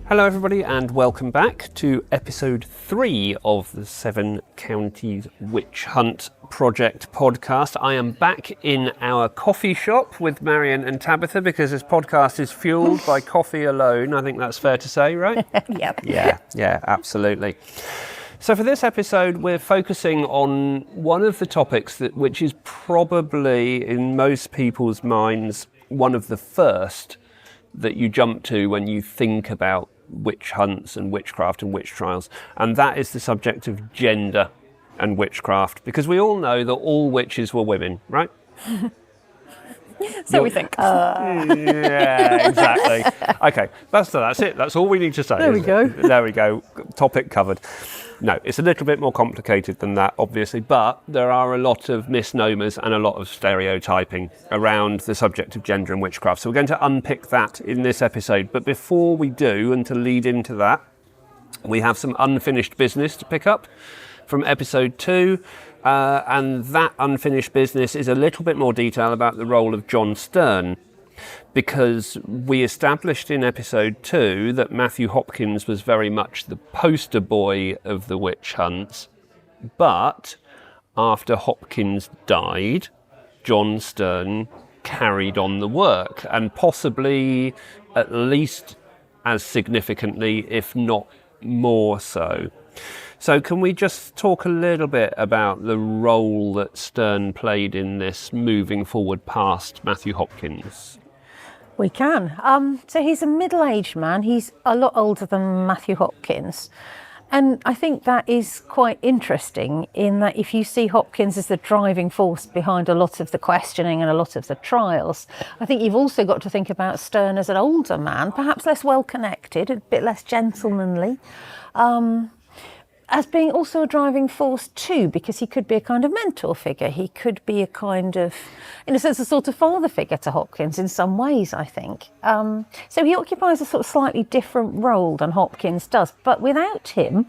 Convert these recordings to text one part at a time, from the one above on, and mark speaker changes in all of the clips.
Speaker 1: Hello everybody and welcome back to episode 3 of the 7 Counties Witch Hunt Project podcast. I am back in our coffee shop with Marion and Tabitha because this podcast is fueled by coffee alone. I think that's fair to say, right?
Speaker 2: Yep.
Speaker 1: Yeah, absolutely. So for this episode, we're focusing on one of the topics which is probably in most people's minds one of the first that you jump to when you think about witch hunts and witchcraft and witch trials, and that is the subject of gender and witchcraft, because we all know that all witches were women, right?
Speaker 2: So we think.
Speaker 1: Yeah, exactly. Okay, that's it. That's all we need to say.
Speaker 2: There we go.
Speaker 1: There we go. Topic covered. No, it's a little bit more complicated than that, obviously, but there are a lot of misnomers and a lot of stereotyping around the subject of gender and witchcraft. So we're going to unpick that in this episode. But before we do, and to lead into that, we have some unfinished business to pick up from episode 2. And that unfinished business is a little bit more detail about the role of John Stearne, because we established in episode 2 that Matthew Hopkins was very much the poster boy of the witch hunts, but after Hopkins died, John Stearne carried on the work, and possibly at least as significantly, if not more so. So can we just talk a little bit about the role that Stearne played in this moving forward past Matthew Hopkins?
Speaker 2: We can. So he's a middle-aged man. He's a lot older than Matthew Hopkins. And I think that is quite interesting in that if you see Hopkins as the driving force behind a lot of the questioning and a lot of the trials, I think you've also got to think about Stearne as an older man, perhaps less well-connected, a bit less gentlemanly, as being also a driving force too, because he could be a kind of mentor figure. He could be a kind of, in a sense, a sort of father figure to Hopkins in some ways, I think. So he occupies a sort of slightly different role than Hopkins does, but without him,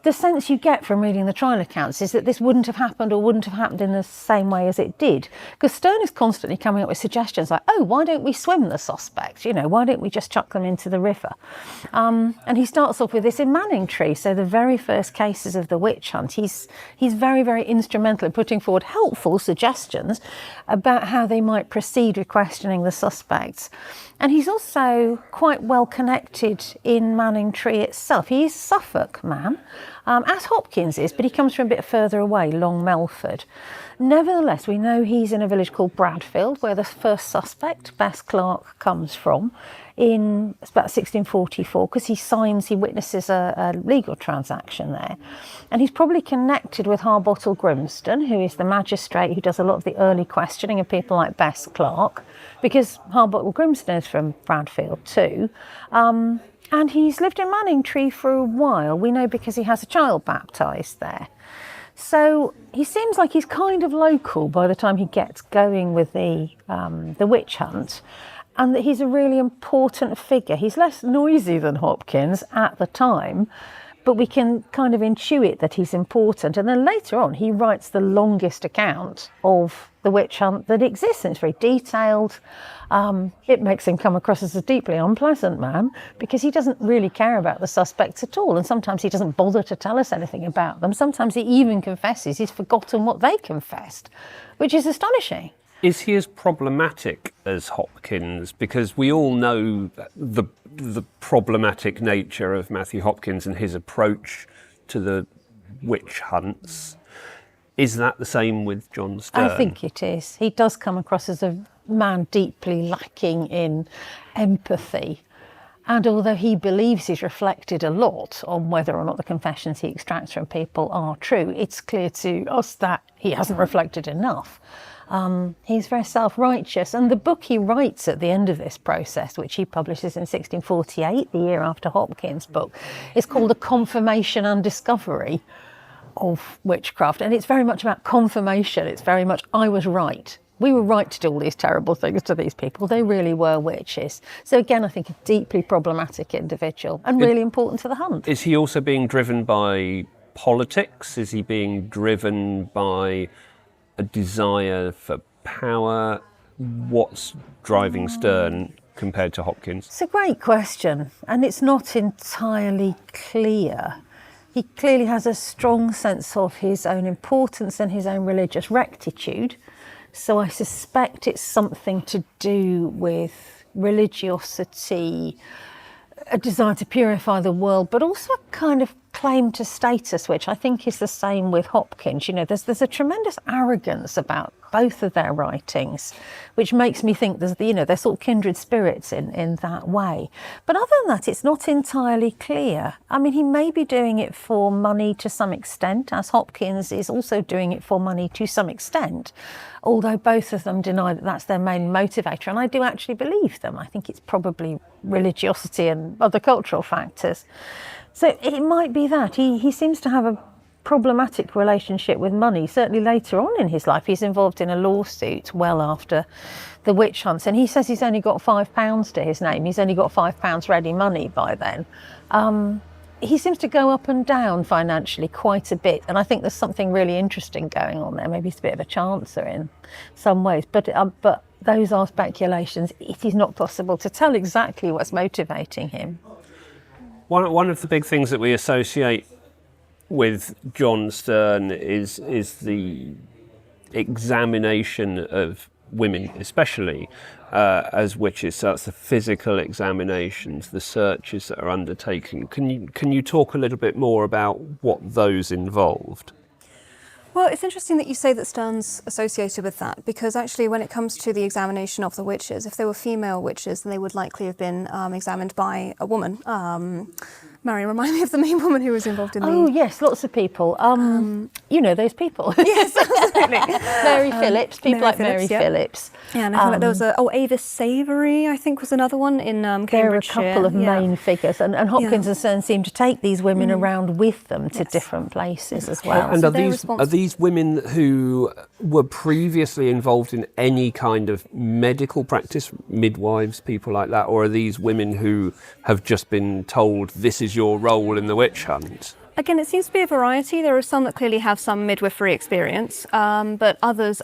Speaker 2: the sense you get from reading the trial accounts is that this wouldn't have happened or wouldn't have happened in the same way as it did. Because Stearne is constantly coming up with suggestions like, oh, why don't we swim the suspects? You know, why don't we just chuck them into the river? And he starts off with this in Manningtree. So the very first cases of the witch hunt, he's very, very instrumental in putting forward helpful suggestions about how they might proceed with questioning the suspects. And he's also quite well connected in Manningtree itself. He's a Suffolk man, as Hopkins is, but he comes from a bit further away, Long Melford. Nevertheless, we know he's in a village called Bradfield, where the first suspect, Bess Clark, comes from. It's about 1644, because he witnesses a legal transaction there. And he's probably connected with Harbottle Grimston, who is the magistrate who does a lot of the early questioning of people like Bess Clark, because Harbottle Grimston is from Bradfield too. And he's lived in Manningtree for a while. We know because he has a child baptised there. So he seems like he's kind of local by the time he gets going with the witch hunt, and that he's a really important figure. He's less noisy than Hopkins at the time, but we can kind of intuit that he's important. And then later on, he writes the longest account of the witch hunt that exists, and it's very detailed. It makes him come across as a deeply unpleasant man because he doesn't really care about the suspects at all, and sometimes he doesn't bother to tell us anything about them. Sometimes he even confesses he's forgotten what they confessed, which is astonishing.
Speaker 1: Is he as problematic as Hopkins? Because we all know the problematic nature of Matthew Hopkins and his approach to the witch hunts. Is that the same with John Stearne?
Speaker 2: I think it is. He does come across as a man deeply lacking in empathy. And although he believes he's reflected a lot on whether or not the confessions he extracts from people are true, it's clear to us that he hasn't reflected enough. He's very self-righteous, and the book he writes at the end of this process, which he publishes in 1648, the year after Hopkins' book, is called A Confirmation and Discovery of Witchcraft, and it's very much about confirmation. It's very much, I was right. We were right to do all these terrible things to these people. They really were witches. So again, I think a deeply problematic individual and really important to the hunt.
Speaker 1: Is he also being driven by politics? Is he being driven by a desire for power? What's driving Stearne compared to Hopkins?
Speaker 2: It's a great question, and it's not entirely clear. He clearly has a strong sense of his own importance and his own religious rectitude. So I suspect it's something to do with religiosity, a desire to purify the world, but also a kind of claim to status, which I think is the same with Hopkins. You know, there's a tremendous arrogance about both of their writings, which makes me think they're sort of kindred spirits in that way. But other than that, it's not entirely clear. I mean, he may be doing it for money to some extent, as Hopkins is also doing it for money to some extent, although both of them deny that that's their main motivator. And I do actually believe them. I think it's probably religiosity and other cultural factors. So it might be that. He seems to have a problematic relationship with money. Certainly later on in his life, he's involved in a lawsuit well after the witch hunts. And he says he's only got £5 to his name. He's only got £5 ready money by then. He seems to go up and down financially quite a bit. And I think there's something really interesting going on there. Maybe he's a bit of a chancer in some ways. But those are speculations. It is not possible to tell exactly what's motivating him.
Speaker 1: One of the big things that we associate with John Stearne is the examination of women, especially as witches. So that's the physical examinations, the searches that are undertaken. Can you talk a little bit more about what those involved?
Speaker 3: Well, it's interesting that you say that Stearne's associated with that, because actually when it comes to the examination of the witches, if they were female witches, then they would likely have been examined by a woman. Marion, remind me of the main woman who was involved in the...
Speaker 2: Oh, yes, lots of people. You know those people.
Speaker 3: Yes, absolutely.
Speaker 2: Mary Phillips, people like Mary
Speaker 3: yeah.
Speaker 2: Phillips.
Speaker 3: Yeah, and I feel like there was Avis Savory, I think was another one in Cambridge.
Speaker 2: There are a couple of main figures, and Hopkins and Stearne seem to take these women around with them to different places as well.
Speaker 1: And are these women who were previously involved in any kind of medical practice, midwives, people like that, or are these women who have just been told this is your role in the witch hunt?
Speaker 3: Again, it seems to be a variety. There are some that clearly have some midwifery experience, but others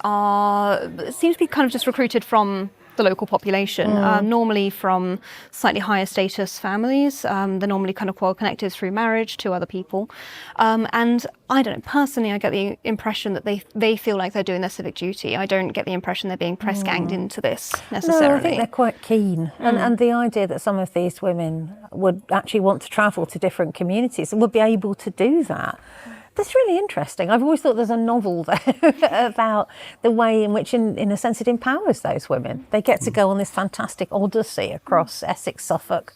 Speaker 3: seem to be kind of just recruited from the local population, normally from slightly higher status families. They're normally kind of well connected through marriage to other people. And I don't know, personally, I get the impression that they feel like they're doing their civic duty. I don't get the impression they're being press ganged into this necessarily.
Speaker 2: No, I think they're quite keen. And the idea that some of these women would actually want to travel to different communities and would be able to do that. That's really interesting. I've always thought there's a novel there about the way in which, in a sense, it empowers those women. They get to go on this fantastic odyssey across Essex, Suffolk,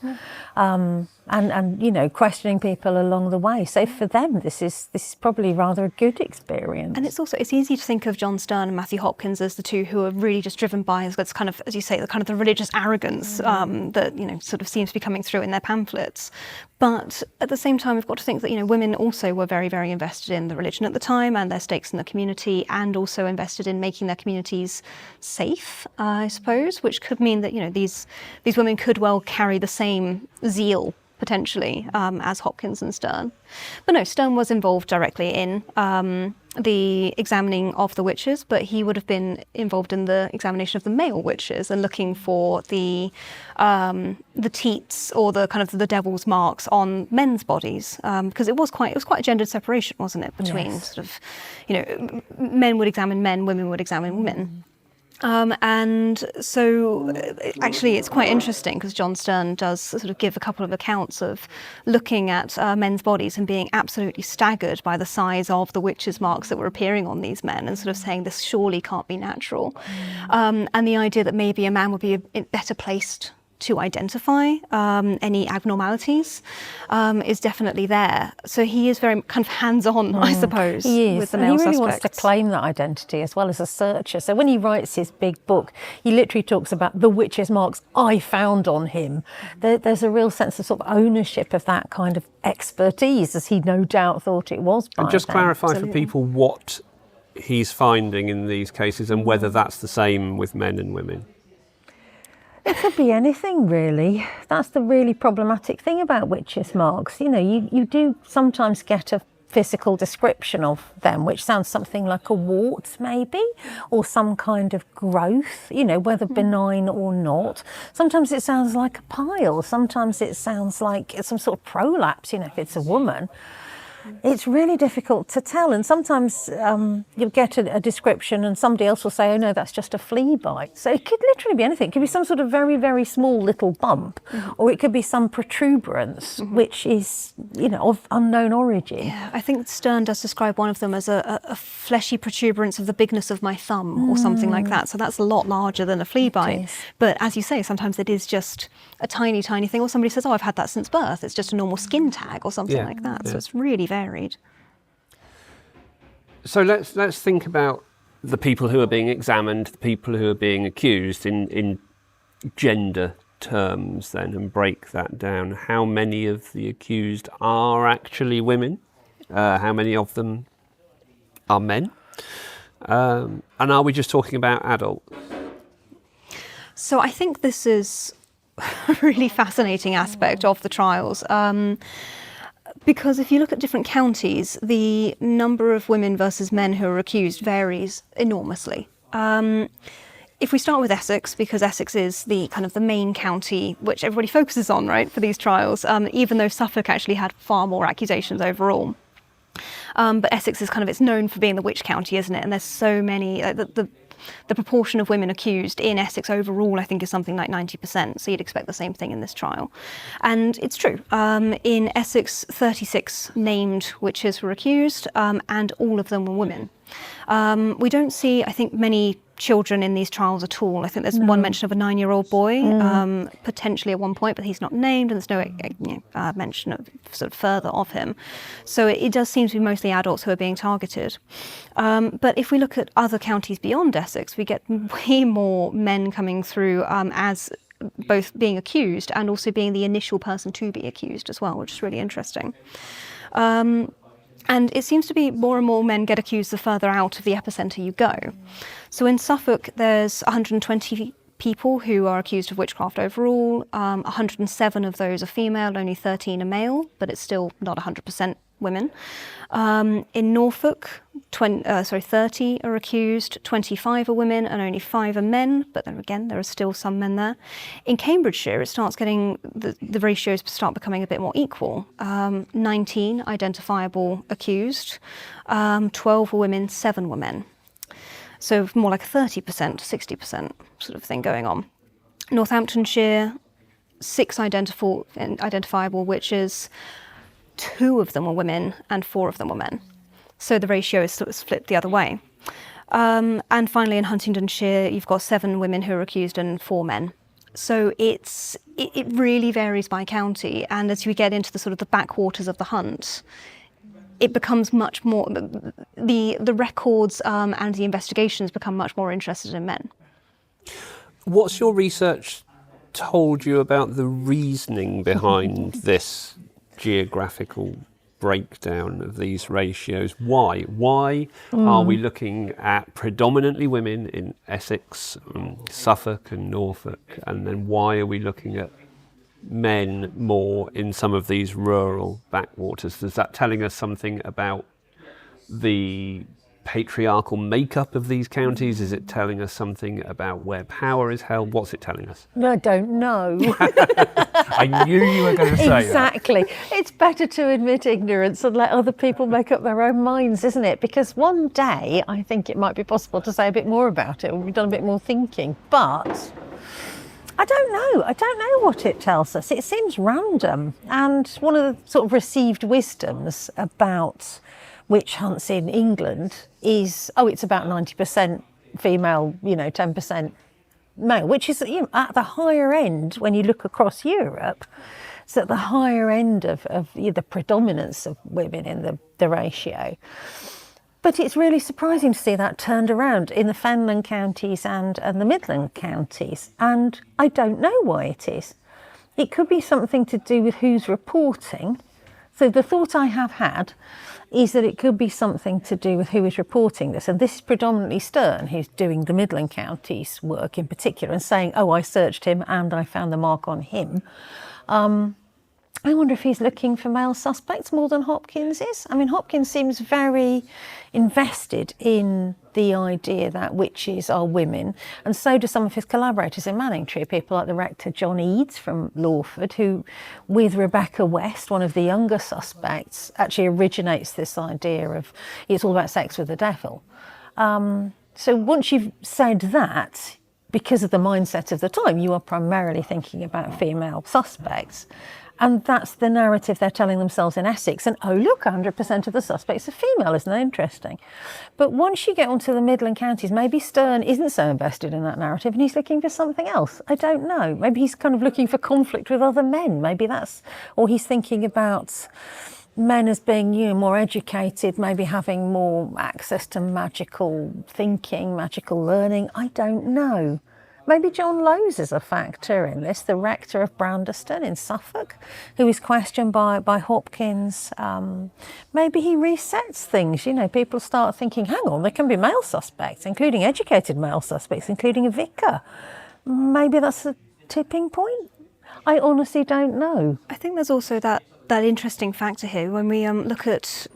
Speaker 2: and you know, questioning people along the way. So for them, this is probably rather a good experience.
Speaker 3: And it's easy to think of John Stearne and Matthew Hopkins as the two who are really just driven by this kind of, as you say, the kind of the religious arrogance that, you know, sort of seems to be coming through in their pamphlets. But at the same time, we've got to think that, you know, women also were very, very invested in the religion at the time and their stakes in the community, and also invested in making their communities safe, I suppose, which could mean that, you know, these women could well carry the same zeal potentially as Hopkins and Stearne. But no, Stearne was involved directly in the examining of the witches, but he would have been involved in the examination of the male witches and looking for the teats or the kind of the devil's marks on men's bodies, because it was quite a gendered separation, wasn't it, between sort of, you know, men would examine men, women would examine women. And so actually it's quite interesting because John Stearne does sort of give a couple of accounts of looking at men's bodies and being absolutely staggered by the size of the witches' marks that were appearing on these men, and sort of saying this surely can't be natural. And the idea that maybe a man would be better placed to identify any abnormalities is definitely there. So he is very kind of hands-on, I suppose, with the male
Speaker 2: and he really
Speaker 3: suspects.
Speaker 2: wants to claim that identity as well as a searcher. So when he writes his big book, he literally talks about the witches' marks I found on him. There's a real sense of sort of ownership of that kind of expertise, as he no doubt thought it was by
Speaker 1: And just
Speaker 2: then.
Speaker 1: clarify
Speaker 3: Absolutely.
Speaker 1: for people what he's finding in these cases and whether that's the same with men and women.
Speaker 2: It could be anything, really. That's the really problematic thing about witches' marks. You know, you do sometimes get a physical description of them, which sounds something like a wart maybe, or some kind of growth, whether benign or not. Sometimes it sounds like a pile, sometimes it sounds like some sort of prolapse, if it's a woman. It's really difficult to tell, and sometimes you'll get a description and somebody else will say, oh no, that's just a flea bite. So it could literally be anything. It could be some sort of very, very small little bump, or it could be some protuberance, which is, of unknown origin.
Speaker 3: Yeah, I think Stearne does describe one of them as a fleshy protuberance of the bigness of my thumb or something like that. So that's a lot larger than a flea bite. But as you say, sometimes it is just a tiny, tiny thing, or somebody says, oh, I've had that since birth. It's just a normal skin tag or something like that. Yeah. So it's really varied.
Speaker 1: So let's think about the people who are being examined, the people who are being accused in gender terms then, and break that down. How many of the accused are actually women? How many of them are men? And are we just talking about adults?
Speaker 3: So I think this is a really fascinating aspect of the trials. Because if you look at different counties, the number of women versus men who are accused varies enormously. If we start with Essex, because Essex is the kind of the main county which everybody focuses on, right, for these trials, even though Suffolk actually had far more accusations overall. But Essex is it's known for being the witch county, isn't it? And there's so many, the proportion of women accused in Essex overall, I think, is something like 90%. So you'd expect the same thing in this trial. And it's true. In Essex, 36 named witches were accused, and all of them were women. We don't see, I think, many children in these trials at all. I think there's one mention of a 9-year-old boy, potentially at one point, but he's not named, and there's no mention of sort of further of him. So it does seem to be mostly adults who are being targeted. But if we look at other counties beyond Essex, we get way more men coming through as both being accused and also being the initial person to be accused as well, which is really interesting. And it seems to be more and more men get accused the further out of the epicentre you go. So in Suffolk, there's 120 people who are accused of witchcraft overall. 107 of those are female, only 13 are male, but it's still not 100% women. In Norfolk, 30 are accused, 25 are women, and only 5 are men, but then again, there are still some men there. In Cambridgeshire, it starts getting, the ratios start becoming a bit more equal. 19 identifiable accused, 12 were women, 7 were men. So more like 30% to 60% sort of thing going on. Northamptonshire, 6 identifiable witches, 2 of them were women and 4 of them were men. So the ratio is sort of split the other way. And finally in Huntingdonshire, you've got 7 women who are accused and 4 men. So it really varies by county. And as we get into the sort of the backwaters of the hunt, it becomes much more, the records and the investigations become much more interested in men.
Speaker 1: What's your research told you about the reasoning behind this geographical breakdown of these ratios? Why? Why are we looking at predominantly women in Essex, Suffolk and Norfolk, and then why are we looking at men more in some of these rural backwaters? Is that telling us something about the patriarchal makeup of these counties? Is it telling us something about where power is held? What's it telling us?
Speaker 2: I don't know.
Speaker 1: I knew you were going to say
Speaker 2: exactly.
Speaker 1: that.
Speaker 2: It's better to admit ignorance and let other people make up their own minds, isn't it? Because one day I think it might be possible to say a bit more about it, or we've done a bit more thinking. But I don't know. I don't know what it tells us. It seems random. And one of the sort of received wisdoms about witch hunts in England is, it's about 90% female, 10% male, which is at the higher end when you look across Europe. It's at the higher end of the predominance of women in the ratio. But it's really surprising to see that turned around in the Fenland counties and the Midland counties. And I don't know why it is. It could be something to do with who's reporting. So the thought I have had is that it could be something to do with who is reporting this. And this is predominantly Stearne, who's doing the Midland counties work in particular and saying, I searched him and I found the mark on him. I wonder if he's looking for male suspects more than Hopkins is. I mean, Hopkins seems very invested in the idea that witches are women, and so do some of his collaborators in Manningtree, people like the rector John Eads from Lawford, who, with Rebecca West, one of the younger suspects, actually originates this idea of it's all about sex with the devil. So once you've said that, because of the mindset of the time, you are primarily thinking about female suspects. And that's the narrative they're telling themselves in Essex. And, oh, look, 100% of the suspects are female. Isn't that interesting? But once you get onto the Midland counties, maybe Stearne isn't so invested in that narrative and he's looking for something else. I don't know. Maybe he's kind of looking for conflict with other men. Maybe that's... Or he's thinking about men as being, more educated, maybe having more access to magical thinking, magical learning. I don't know. Maybe John Lowes is a factor in this, the rector of Brandeston in Suffolk, who is questioned by Hopkins. Maybe he resets things. People start thinking, hang on, there can be male suspects, including educated male suspects, including a vicar. Maybe that's a tipping point. I honestly don't know.
Speaker 3: I think there's also that interesting factor here. When we look at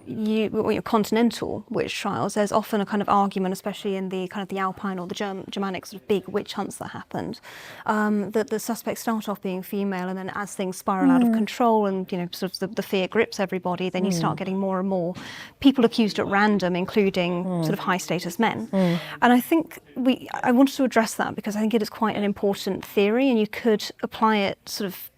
Speaker 3: continental witch trials, there's often a kind of argument, especially in the kind of the Alpine or the Germanic sort of big witch hunts that happened, that the suspects start off being female, and then as things spiral out of control and sort of the fear grips everybody, then you start getting more and more people accused at random, including sort of high status men. And I think I wanted to address that because I think it is quite an important theory, and you could apply it sort of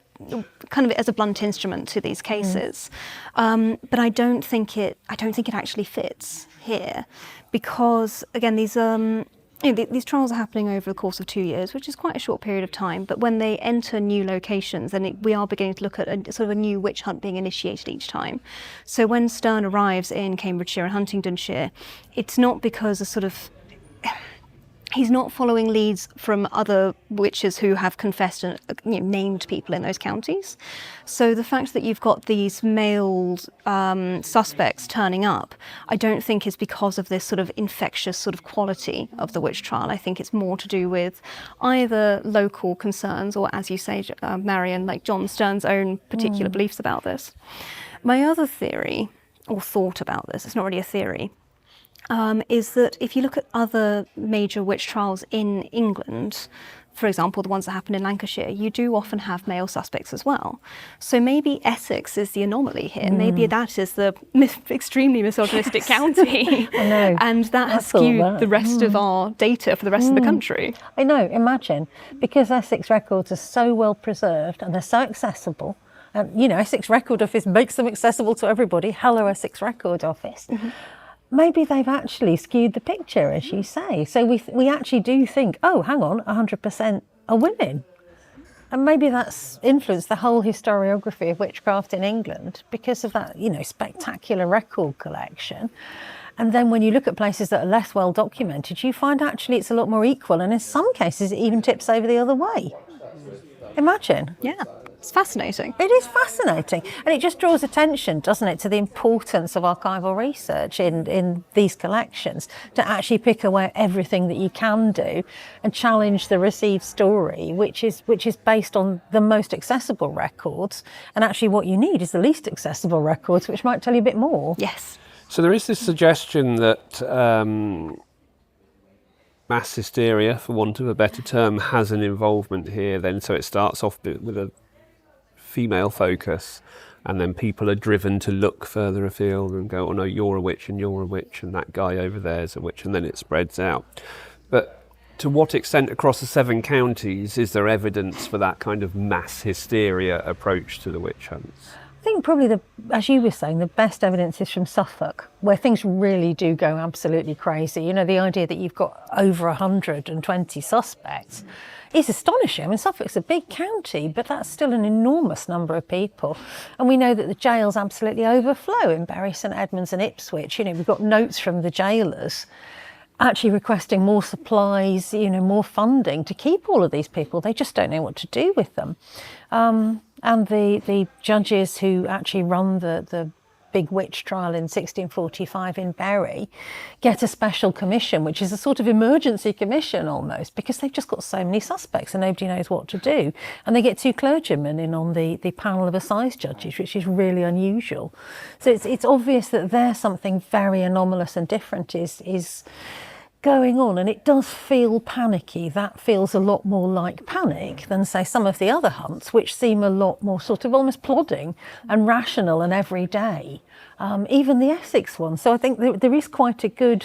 Speaker 3: kind of as a blunt instrument to these cases, but I don't think it actually fits here, because again these trials are happening over the course of 2 years, which is quite a short period of time. But when they enter new locations, then we are beginning to look at sort of a new witch hunt being initiated each time. So when Stearne arrives in Cambridgeshire and Huntingdonshire, it's not because he's not following leads from other witches who have confessed and named people in those counties. So the fact that you've got these male suspects turning up, I don't think is because of this sort of infectious sort of quality of the witch trial. I think it's more to do with either local concerns or, as you say, Marion, like John Stearne's own particular beliefs about this. My other theory, or thought about this, it's not really a theory, is that if you look at other major witch trials in England, for example, the ones that happen in Lancashire, you do often have male suspects as well. So maybe Essex is the anomaly here. Maybe that is the extremely misogynistic county. I know. And that has skewed the rest of our data for the rest of the country.
Speaker 2: I know, imagine. Because Essex records are so well preserved and they're so accessible. Essex Record Office makes them accessible to everybody. Hello, Essex Record Office. Maybe they've actually skewed the picture, as you say. So we actually do think, oh, hang on, 100% are women. And maybe that's influenced the whole historiography of witchcraft in England because of that, spectacular record collection. And then when you look at places that are less well documented, you find actually it's a lot more equal. And in some cases, it even tips over the other way. Imagine.
Speaker 3: Yeah. It's fascinating.
Speaker 2: It is fascinating. And it just draws attention, doesn't it, to the importance of archival research in these collections, to actually pick away everything that you can do and challenge the received story, which is based on the most accessible records. And actually what you need is the least accessible records, which might tell you a bit more.
Speaker 3: Yes.
Speaker 1: So there is this suggestion that mass hysteria, for want of a better term, has an involvement here then. So it starts off with a female focus, and then people are driven to look further afield and go, oh no, you're a witch and you're a witch and that guy over there is a witch, and then it spreads out. But to what extent across the 7 counties is there evidence for that kind of mass hysteria approach to the witch hunts?
Speaker 2: I think probably, as you were saying, the best evidence is from Suffolk, where things really do go absolutely crazy. The idea that you've got over 120 suspects is astonishing. I mean, Suffolk's a big county, but that's still an enormous number of people. And we know that the jails absolutely overflow in Bury, St Edmunds and Ipswich. We've got notes from the jailers actually requesting more supplies, more funding to keep all of these people. They just don't know what to do with them. And the judges who actually run the big witch trial in 1645 in Bury, get a special commission, which is a sort of emergency commission almost, because they've just got so many suspects and nobody knows what to do. And they get 2 clergymen in on the panel of assize judges, which is really unusual. So it's obvious that there's something very anomalous and different is going on, and it does feel panicky. That feels a lot more like panic than, say, some of the other hunts, which seem a lot more sort of almost plodding and rational and everyday, even the Essex one. So I think there is quite a good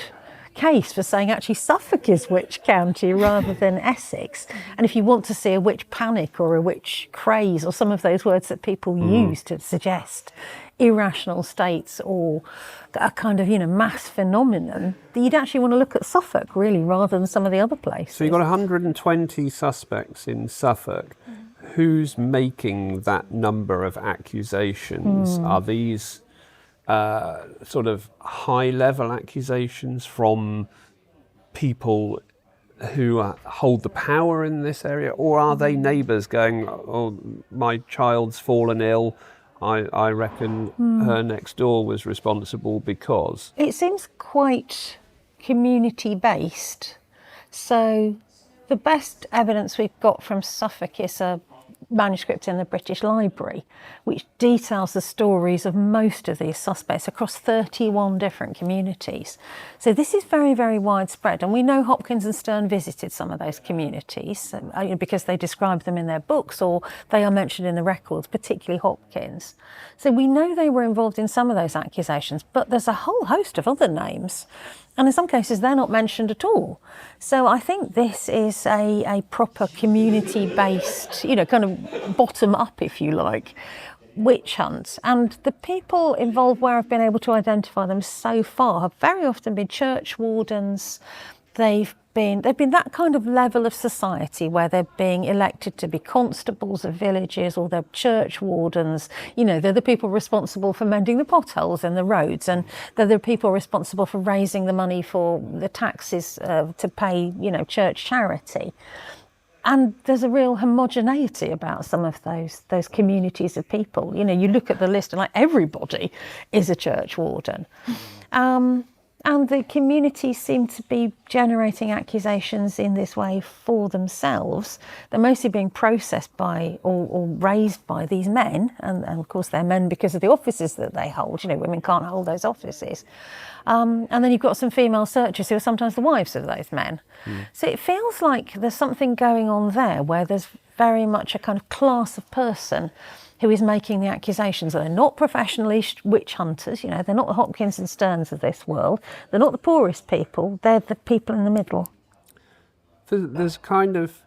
Speaker 2: case for saying actually Suffolk is witch county rather than Essex. And if you want to see a witch panic or a witch craze, or some of those words that people use to suggest irrational states or a kind of, mass phenomenon, you'd actually want to look at Suffolk really rather than some of the other places.
Speaker 1: So you've got 120 suspects in Suffolk. Who's making that number of accusations? Are these sort of high-level accusations from people who hold the power in this area, or are they neighbours going, oh, my child's fallen ill, I reckon her next door was responsible because...
Speaker 2: It seems quite community-based. So the best evidence we've got from Suffolk is a manuscript in the British Library, which details the stories of most of these suspects across 31 different communities. So this is very, very widespread. And we know Hopkins and Stearne visited some of those communities because they describe them in their books, or they are mentioned in the records, particularly Hopkins. So we know they were involved in some of those accusations, but there's a whole host of other names. And in some cases, they're not mentioned at all. So I think this is a proper community-based, kind of bottom-up, if you like, witch hunt. And the people involved where I've been able to identify them so far have very often been church wardens. They've been that kind of level of society where they're being elected to be constables of villages, or they're church wardens. They're the people responsible for mending the potholes in the roads, and they're the people responsible for raising the money for the taxes to pay, church charity. And there's a real homogeneity about some of those communities of people. You look at the list and everybody is a church warden. And the communities seem to be generating accusations in this way for themselves. They're mostly being processed by or raised by these men. And of course, they're men because of the offices that they hold. Women can't hold those offices. And then you've got some female searchers who are sometimes the wives of those men. So it feels like there's something going on there where there's very much a kind of class of person who is making the accusations. They're not professionally witch hunters, they're not the Hopkins and Stearnes of this world. They're not the poorest people, they're the people in the middle.
Speaker 1: There's kind of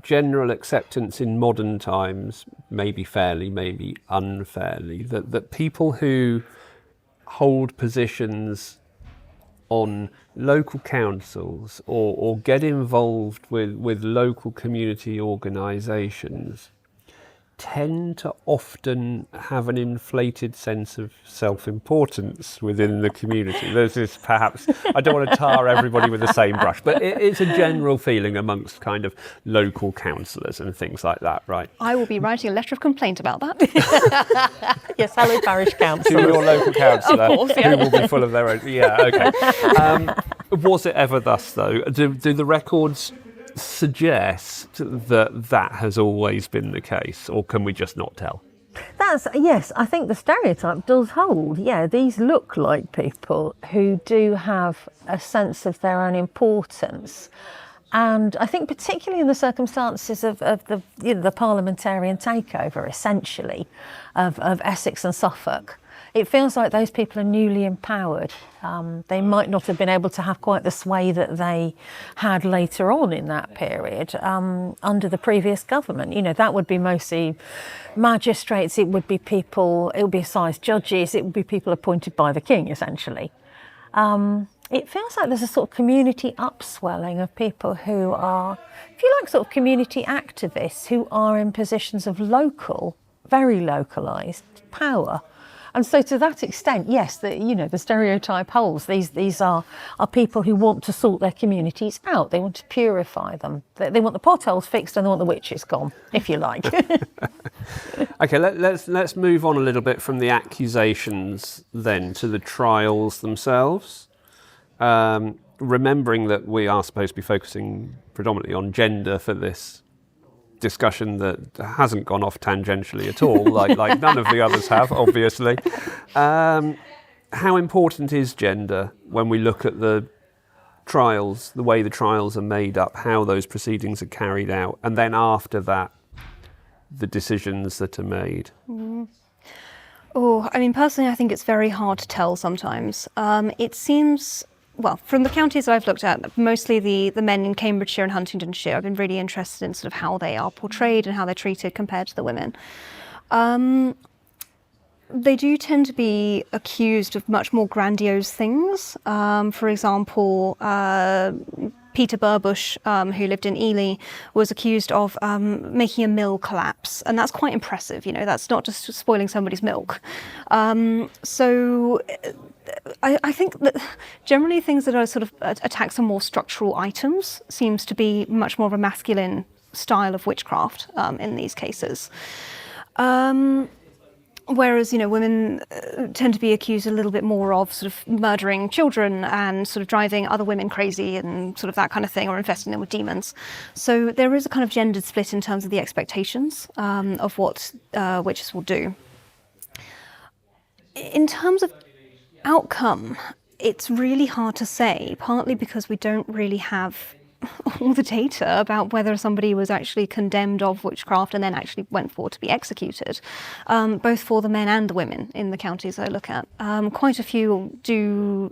Speaker 1: general acceptance in modern times, maybe fairly, maybe unfairly, that people who hold positions on local councils or get involved with local community organisations tend to often have an inflated sense of self-importance within the community. There's this perhaps, I don't want to tar everybody with the same brush, but it's a general feeling amongst kind of local councillors and things like that, right?
Speaker 3: I will be writing a letter of complaint about that.
Speaker 2: Yes, hello parish councillor.
Speaker 1: To your local councillor,
Speaker 3: Of course, yeah.
Speaker 1: who will be full of their own, yeah, okay. Was it ever thus though? Do the records suggest that has always been the case, or can we just not tell?
Speaker 2: Yes, I think the stereotype does hold. Yeah, these look like people who do have a sense of their own importance. And I think particularly in the circumstances of the parliamentarian takeover, essentially, of Essex and Suffolk, it feels like those people are newly empowered. They might not have been able to have quite the sway that they had later on in that period under the previous government. That would be mostly magistrates, it would be assize judges, it would be people appointed by the king, essentially. It feels like there's a sort of community upswelling of people who are, if you like, sort of community activists who are in positions of very localised power. And so to that extent, yes, the stereotype holds. These are people who want to sort their communities out. They want to purify them. They want the potholes fixed and they want the witches gone, if you like.
Speaker 1: Okay, let's move on a little bit from the accusations then to the trials themselves. Remembering that we are supposed to be focusing predominantly on gender for this discussion that hasn't gone off tangentially at all, like none of the others have, obviously. How important is gender when we look at the trials, the way the trials are made up, how those proceedings are carried out, and then after that, the decisions that are made?
Speaker 3: Oh, I mean, personally, I think it's very hard to tell sometimes. It seems... Well, from the counties that I've looked at, mostly the men in Cambridgeshire and Huntingdonshire, I've been really interested in sort of how they are portrayed and how they're treated compared to the women. They do tend to be accused of much more grandiose things. For example, Peter Burbush, who lived in Ely, was accused of making a mill collapse, and that's quite impressive. That's not just spoiling somebody's milk. So I think that generally things that are sort of attacks on more structural items seems to be much more of a masculine style of witchcraft in these cases. Whereas, women tend to be accused a little bit more of sort of murdering children and sort of driving other women crazy and sort of that kind of thing, or infesting them with demons. So there is a kind of gendered split in terms of the expectations of what witches will do. In terms of outcome, it's really hard to say, partly because we don't really have all the data about whether somebody was actually condemned of witchcraft and then actually went forward to be executed, both for the men and the women in the counties I look at. Quite a few do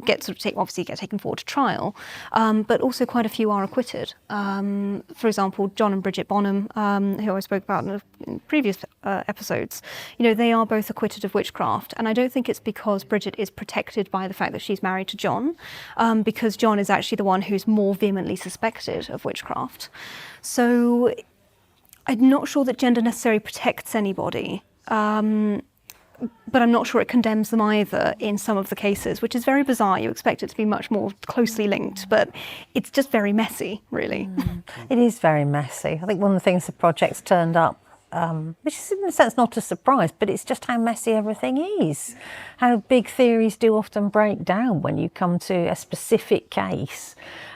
Speaker 3: get taken forward to trial, but also quite a few are acquitted. For example, John and Bridget Bonham, who I spoke about in previous episodes, they are both acquitted of witchcraft, and I don't think it's because Bridget is protected by the fact that she's married to John, because John is actually the one who's more vehemently suspected of witchcraft. So I'm not sure that gender necessarily protects anybody, but I'm not sure it condemns them either in some of the cases, which is very bizarre. You expect it to be much more closely linked, but it's just very messy, really.
Speaker 2: It is very messy. I think one of the things the project's turned up, which is in a sense not a surprise, but it's just how messy everything is. How big theories do often break down when you come to a specific case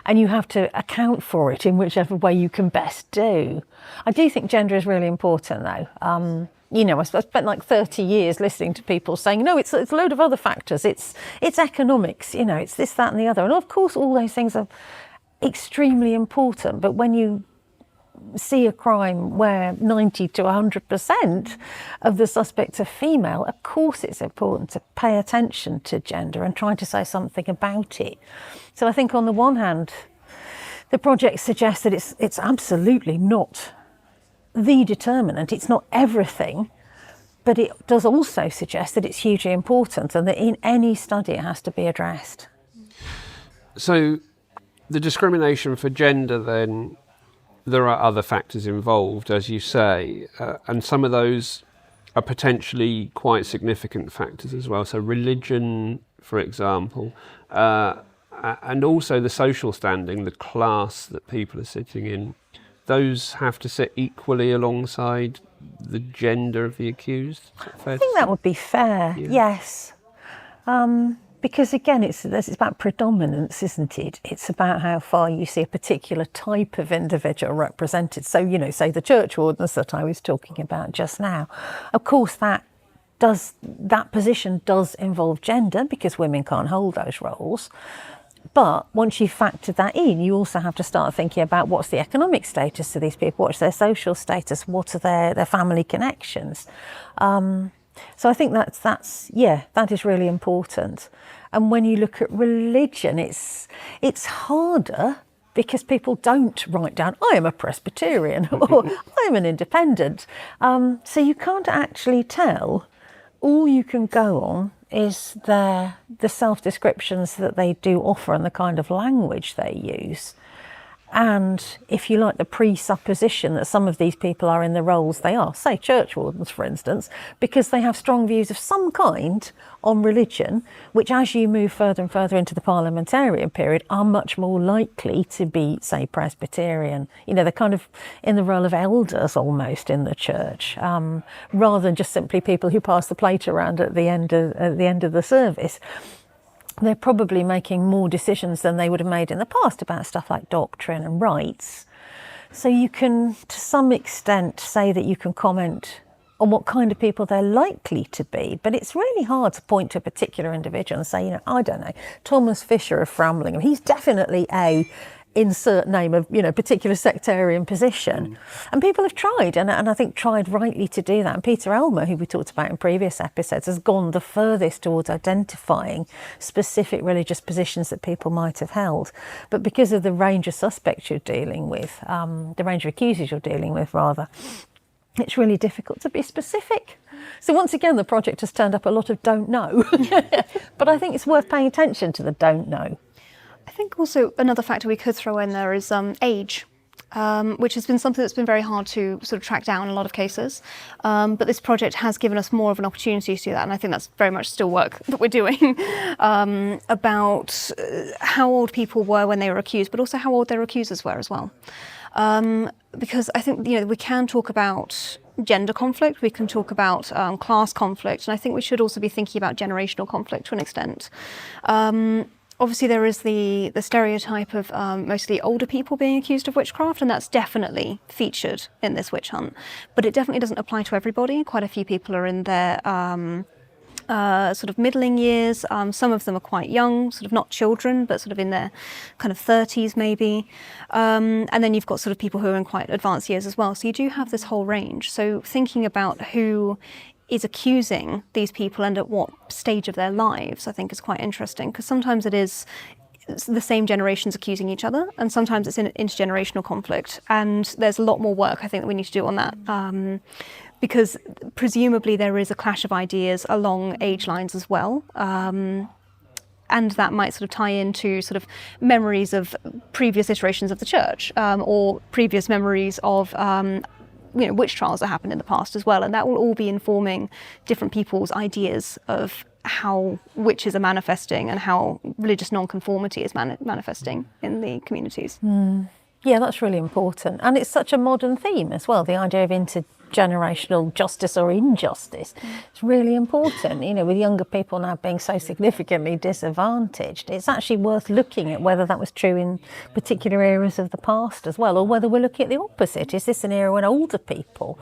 Speaker 2: and you have to account for it in whichever way you can best do. I do think gender is really important though. I spent like 30 years listening to people saying, no, it's a load of other factors. It's economics, it's this, that and the other. And of course, all those things are extremely important. But when you see a crime where 90 to 100% of the suspects are female, of course it's important to pay attention to gender and try to say something about it. So I think on the one hand, the project suggests that it's absolutely not the determinant, it's not everything, but it does also suggest that it's hugely important and that in any study it has to be addressed.
Speaker 1: So the discrimination for gender then, there are other factors involved, as you say, and some of those are potentially quite significant factors as well. So religion, for example, and also the social standing, the class that people are sitting in, those have to sit equally alongside the gender of the accused?
Speaker 2: I think that would be fair, yes. Because again, it's about predominance, isn't it? It's about how far you see a particular type of individual represented. So, say the churchwardens that I was talking about just now. Of course, that position does involve gender because women can't hold those roles. But once you factor that in, you also have to start thinking about what's the economic status of these people, what's their social status, what are their family connections. So I think that is really important. And when you look at religion, it's harder because people don't write down, I am a Presbyterian or I'm an independent. So you can't actually tell. All you can go on is the self-descriptions that they do offer and the kind of language they use. and, if you like, the presupposition that some of these people are in the roles they are, say churchwardens, for instance, because they have strong views of some kind on religion, which as you move further and further into the parliamentarian period are much more likely to be, say, Presbyterian. They're kind of in the role of elders almost in the church, rather than just simply people who pass the plate around at the end of the service. They're probably making more decisions than they would have made in the past about stuff like doctrine and rites. So you can, to some extent, say that you can comment on what kind of people they're likely to be, but it's really hard to point to a particular individual and say, I don't know, Thomas Fisher of Framlingham, he's definitely a insert name of, particular sectarian position. And people have tried, and I think tried rightly to do that. And Peter Elmer, who we talked about in previous episodes, has gone the furthest towards identifying specific religious positions that people might have held. But because of the range of suspects you're dealing with, the range of accusers you're dealing with, rather, it's really difficult to be specific. So once again, the project has turned up a lot of don't know. But I think it's worth paying attention to the don't know.
Speaker 3: I think also another factor we could throw in there is age, which has been something that's been very hard to sort of track down in a lot of cases. But this project has given us more of an opportunity to do that, and I think that's very much still work that we're doing about how old people were when they were accused, but also how old their accusers were as well. Because I think we can talk about gender conflict, we can talk about class conflict, and I think we should also be thinking about generational conflict to an extent. Obviously, there is the stereotype of mostly older people being accused of witchcraft, and that's definitely featured in this witch hunt. But it definitely doesn't apply to everybody. Quite a few people are in their sort of middling years. Some of them are quite young, sort of not children, but sort of in their kind of 30s maybe. And then you've got sort of people who are in quite advanced years as well. So you do have this whole range. So thinking about who is accusing these people and at what stage of their lives, I think is quite interesting, because sometimes it's the same generations accusing each other, and sometimes it's an intergenerational conflict, and there's a lot more work I think that we need to do on that, because presumably there is a clash of ideas along age lines as well, and that might sort of tie into sort of memories of previous iterations of the church, or previous memories of witch trials that happened in the past as well, and that will all be informing different people's ideas of how witches are manifesting and how religious nonconformity is manifesting in the communities.
Speaker 2: Yeah, that's really important, and it's such a modern theme as well, the idea of intergenerational justice or injustice. It's really important, with younger people now being so significantly disadvantaged. It's actually worth looking at whether that was true in particular eras of the past as well, or whether we're looking at the opposite. Is this an era when older people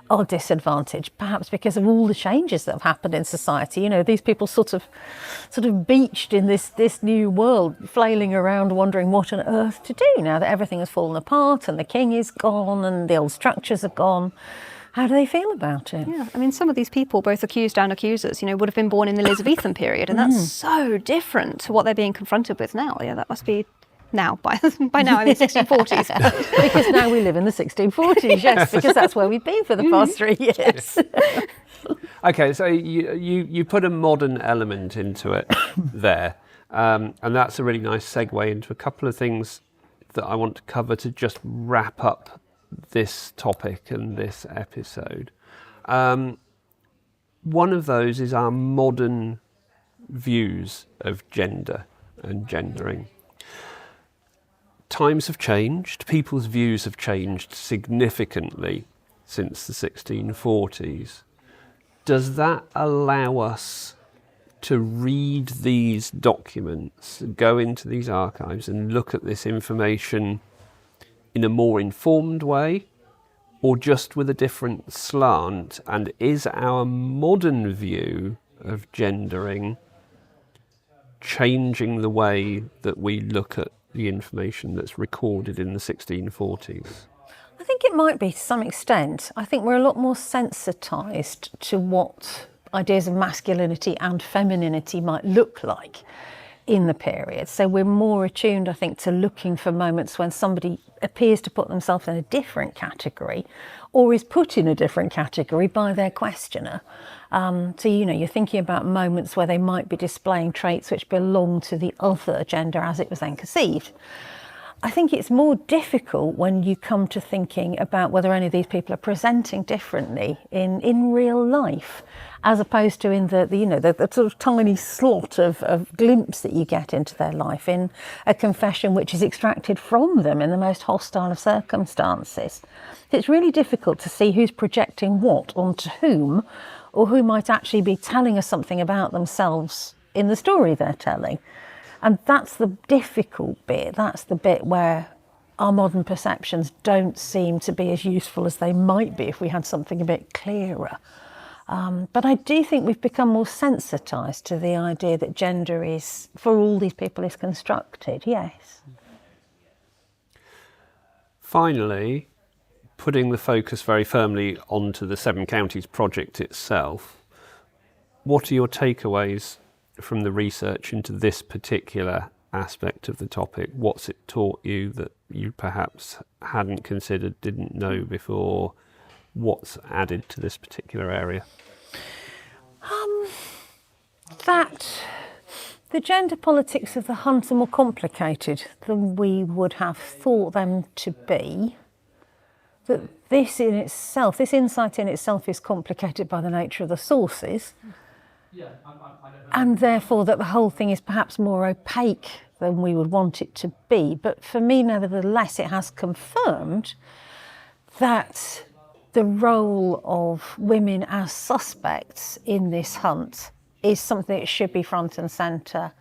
Speaker 2: are disadvantaged, perhaps because of all the changes that have happened in society? These people sort of beached in this new world, flailing around wondering what on earth to do now that everything has fallen apart and the king is gone and the old structures are gone. How do they feel about it?
Speaker 3: Yeah, I mean, some of these people, both accused and accusers, would have been born in the Elizabethan period, and that's so different to what they're being confronted with now. Yeah, that must be now, by now I mean 1640s.
Speaker 2: Because now we live in the 1640s, yes, because that's where we've been for the past 3 years.
Speaker 1: Okay, so you put a modern element into it there, and that's a really nice segue into a couple of things that I want to cover to just wrap up this topic and this episode. One of those is our modern views of gender and gendering. Times have changed, people's views have changed significantly since the 1640s. Does that allow us to read these documents, go into these archives and look at this information in a more informed way, or just with a different slant? And is our modern view of gendering changing the way that we look at the information that's recorded in the 1640s?
Speaker 2: I think it might be to some extent. I think we're a lot more sensitised to what ideas of masculinity and femininity might look like in the period. So we're more attuned, I think, to looking for moments when somebody appears to put themselves in a different category or is put in a different category by their questioner. So, you're thinking about moments where they might be displaying traits which belong to the other gender as it was then conceived. I think it's more difficult when you come to thinking about whether any of these people are presenting differently in real life, as opposed to in the sort of tiny slot of glimpse that you get into their life in a confession which is extracted from them in the most hostile of circumstances. It's really difficult to see who's projecting what onto whom, or who might actually be telling us something about themselves in the story they're telling. And that's the difficult bit. That's the bit where our modern perceptions don't seem to be as useful as they might be if we had something a bit clearer. But I do think we've become more sensitised to the idea that gender is, for all these people, is constructed, yes.
Speaker 1: Finally, putting the focus very firmly onto the Seven Counties project itself, what are your takeaways from the research into this particular aspect of the topic? What's it taught you that you perhaps hadn't considered, didn't know before? What's added to this particular area?
Speaker 2: That the gender politics of the hunt are more complicated than we would have thought them to be. That this insight in itself is complicated by the nature of the sources. And therefore that the whole thing is perhaps more opaque than we would want it to be. But for me, nevertheless, it has confirmed that the role of women as suspects in this hunt is something that should be front and centre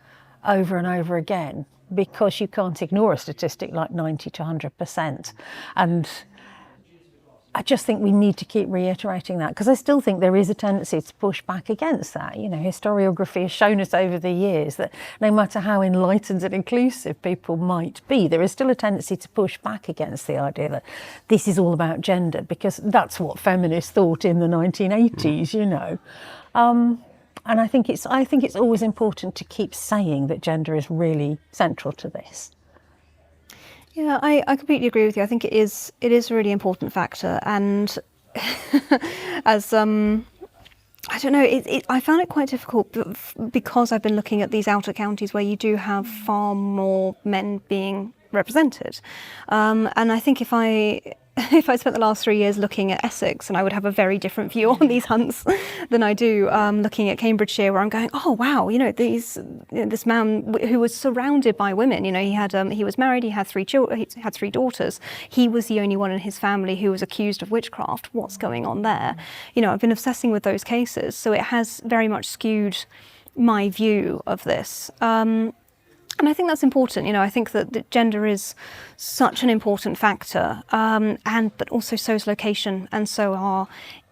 Speaker 2: over and over again, because you can't ignore a statistic like 90 to 100%. And I just think we need to keep reiterating that, because I still think there is a tendency to push back against that. Historiography has shown us over the years that no matter how enlightened and inclusive people might be, there is still a tendency to push back against the idea that this is all about gender, because that's what feminists thought in the 1980s, And I think it's always important to keep saying that gender is really central to this.
Speaker 3: Yeah, I completely agree with you. I think it is a really important factor, and as I don't know, I found it quite difficult because I've been looking at these outer counties where you do have far more men being represented, and I think if I spent the last 3 years looking at Essex, and I would have a very different view on these hunts than I do looking at Cambridgeshire, where I'm going, oh wow, this man who was surrounded by women, he was married, he had three children, he had 3 daughters. He was the only one in his family who was accused of witchcraft. What's going on there? I've been obsessing with those cases, so it has very much skewed my view of this. And I think that's important. I think that gender is such an important factor, but also so is location, and so are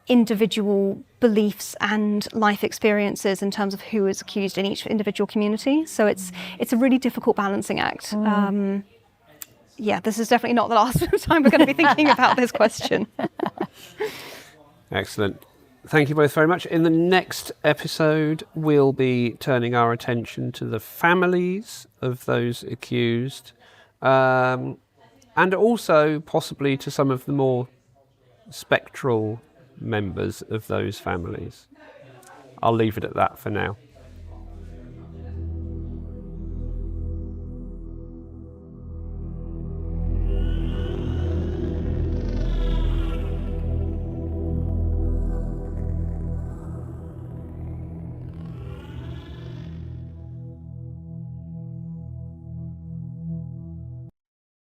Speaker 3: individual beliefs and life experiences in terms of who is accused in each individual community. So it's a really difficult balancing act. This is definitely not the last time we're going to be thinking about this question.
Speaker 1: Excellent. Thank you both very much. In the next episode, we'll be turning our attention to the families of those accused, and also possibly to some of the more spectral members of those families. I'll leave it at that for now.